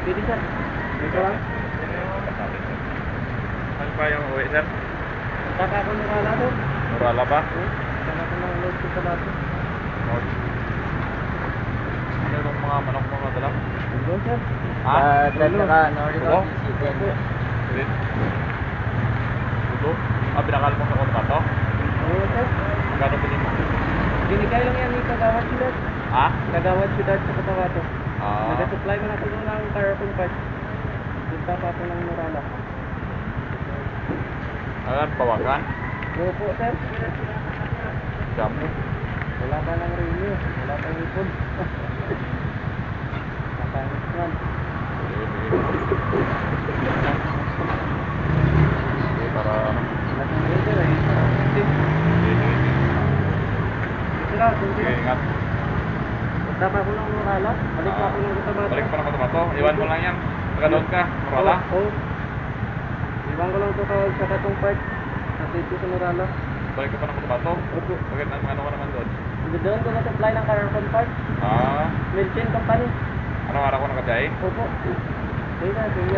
Pwede sir. Dito lang. Ano pa yung uwi, sir? Taka ako Nurala sir. Murala ba? Taka ko ng load ko sa bato. Ano yung mga manok mo nadala? Dito sir. Dad naka ano rin Oo. chicken. Ulit. Ulo? Binakal mo sa kontrato? Oo sir. Magkano bilhin mo? Binigay lang yan ni Kagawad Syudad. Ha? Kagawad Syudad sa Cotabato. Ah. Nag-supply man ako doon ng carbon parts. Punta pa ako ng Nurala. Alam, bawakan? Oo po sir. Dami. Wala pa ng renew. Wala pa yung ipon. Nakangit man. Sige, para ano? Wala pang renew sir eh. Sige. Ito lang. Sige, ingat. Punta pa ako ng Nurala. Balik pa ako ng Cotabato. Balik pa ng Cotabato. Iwan mo lang yan. Taga-doon ka, Murala. Oo. Iwan ko lang ito sa katong part. Dito sa Nurala. Balik ka pa ng Cotabato. Opo. Bakit ano ka naman doon? Doon ko na-supply ng carbon parts. Ah, Milchin Company. araw-araw ko nakatiyay? Opo. Sige na, sige.